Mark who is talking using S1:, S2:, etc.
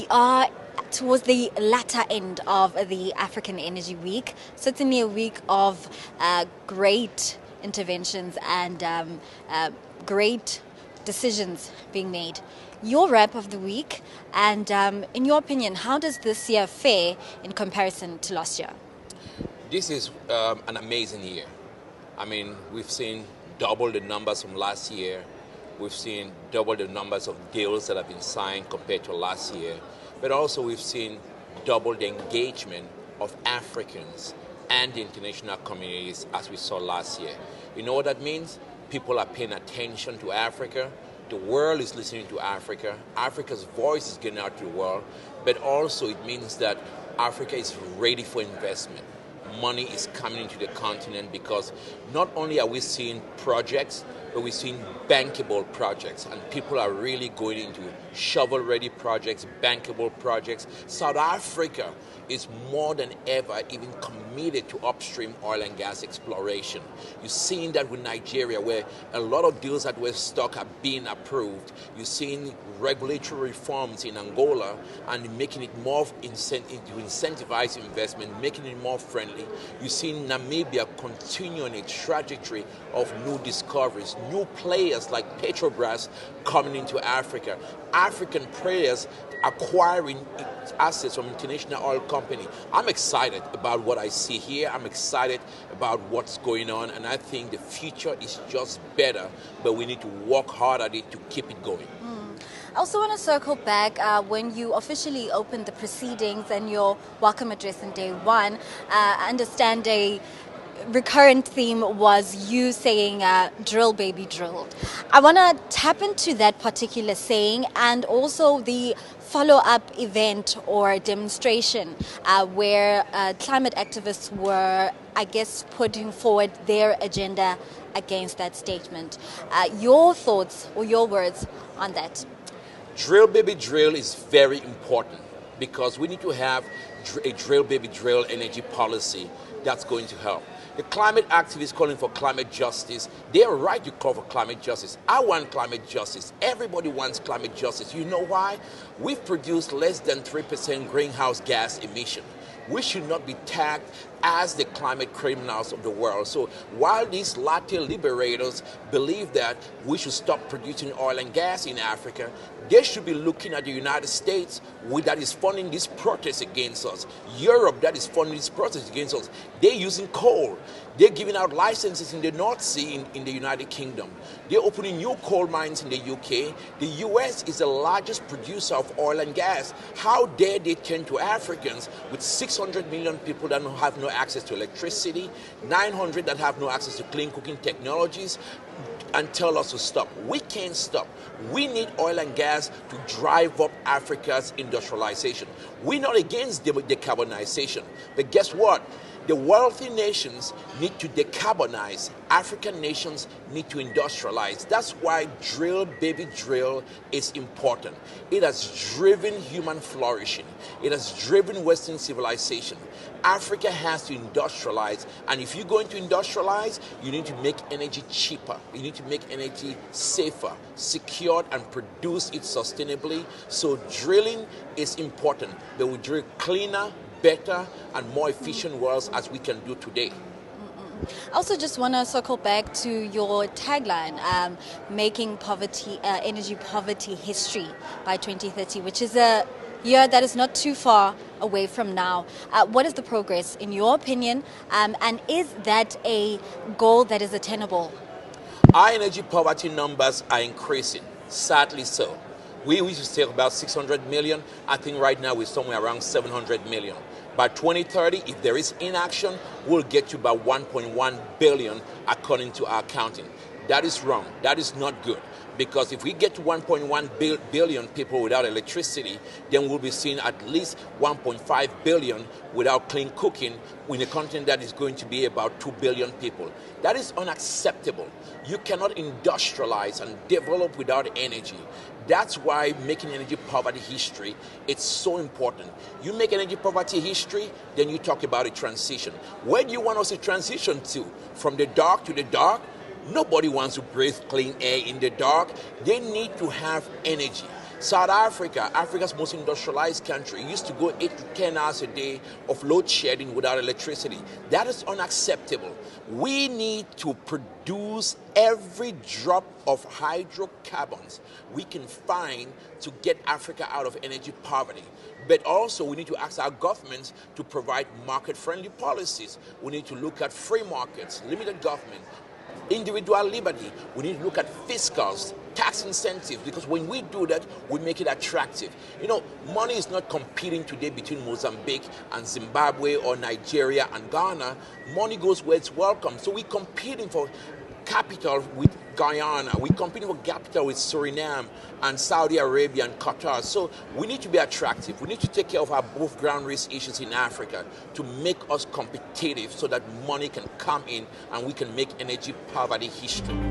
S1: We are towards the latter end of the African Energy Week. Certainly a week of great interventions and great decisions being made. Your wrap of the week, and in your opinion, how does this year fare in comparison to last year?
S2: This is an amazing year. I mean, we've seen double the numbers from last year. We've seen double the numbers of deals that have been signed compared to last year. But also we've seen double the engagement of Africans and the international communities as we saw last year. You know what that means? People are paying attention to Africa. The world is listening to Africa. Africa's voice is getting out to the world. But also it means that Africa is ready for investment. Money is coming into the continent because not only are we seeing projects, but we're seeing bankable projects, and people are really going into shovel-ready projects, bankable projects. South Africa is more than ever even committed to upstream oil and gas exploration. You're seeing that with Nigeria, where a lot of deals that were stuck are being approved. You're seeing regulatory reforms in Angola and making it more to incentivize investment, making it more friendly. You're seeing Namibia continuing its trajectory of new discoveries, new players like Petrobras coming into Africa, African players acquiring assets from international oil company. I'm excited about what I see here. I'm excited about what's going on, and I think the future is just better, but we need to work hard at it to keep it going.
S1: I also want to circle back when you officially opened the proceedings and your welcome address on day one. I understand a recurrent theme was you saying drill baby drilled. I want to tap into that particular saying and also the follow-up event or demonstration where climate activists were, I guess, putting forward their agenda against that statement. Your thoughts or your words on that?
S2: Drill baby drill is very important because we need to have a drill baby drill energy policy that's going to help. The climate activists calling for climate justice, they are right to call for climate justice. I want climate justice. Everybody wants climate justice. You know why? We've produced less than 3% greenhouse gas emission. We should not be tagged as the climate criminals of the world. So while these latte liberators believe that we should stop producing oil and gas in Africa, they should be looking at the United States that is funding this protest against us. Europe that is funding this protest against us. They're using coal. They're giving out licenses in the North Sea in the United Kingdom. They're opening new coal mines in the UK. The US is the largest producer of oil and gas. How dare they turn to Africans with 600 million people that don't have no access to electricity, 900 that have no access to clean cooking technologies, and tell us to stop. We can't stop. We need oil and gas to drive up Africa's industrialization. We're not against decarbonization, but guess what? The wealthy nations need to decarbonize. African nations need to industrialize. That's why drill, baby drill is important. It has driven human flourishing. It has driven Western civilization. Africa has to industrialize. And if you're going to industrialize, you need to make energy cheaper. You need to make energy safer, secured, and produce it sustainably. So drilling is important. But we drill cleaner, better and more efficient wells as we can do today.
S1: I also just want to circle back to your tagline, making poverty, energy poverty history by 2030, which is a year that is not too far away from now. What is the progress in your opinion, and is that a goal that is attainable?
S2: Our energy poverty numbers are increasing, sadly so. We used to say about 600 million. I think right now we're somewhere around 700 million. By 2030, if there is inaction, we'll get to about 1.1 billion according to our counting. That is wrong. That is not good. Because if we get to 1.1 billion people without electricity, then we'll be seeing at least 1.5 billion without clean cooking in a continent that is going to be about 2 billion people. That is unacceptable. You cannot industrialize and develop without energy. That's why making energy poverty history, it's so important. You make energy poverty history, then you talk about a transition. Where do you want us to transition to? From the dark to the dark? Nobody wants to breathe clean air in the dark. They need to have energy. South Africa, Africa's most industrialized country, used to go 8 to 10 hours a day of load shedding without electricity. That is unacceptable. We need to produce every drop of hydrocarbons we can find to get Africa out of energy poverty. But also we need to ask our governments to provide market-friendly policies. We need to look at free markets, limited government, individual liberty. We need to look at fiscals, tax incentives, because when we do that, we make it attractive. You know, money is not competing today between Mozambique and Zimbabwe or Nigeria and Ghana. Money goes where it's welcome. So we're competing for capital with Guyana. We're competing for capital with Suriname and Saudi Arabia and Qatar. So we need to be attractive. We need to take care of our above ground risk issues in Africa to make us competitive so that money can come in and we can make energy poverty history.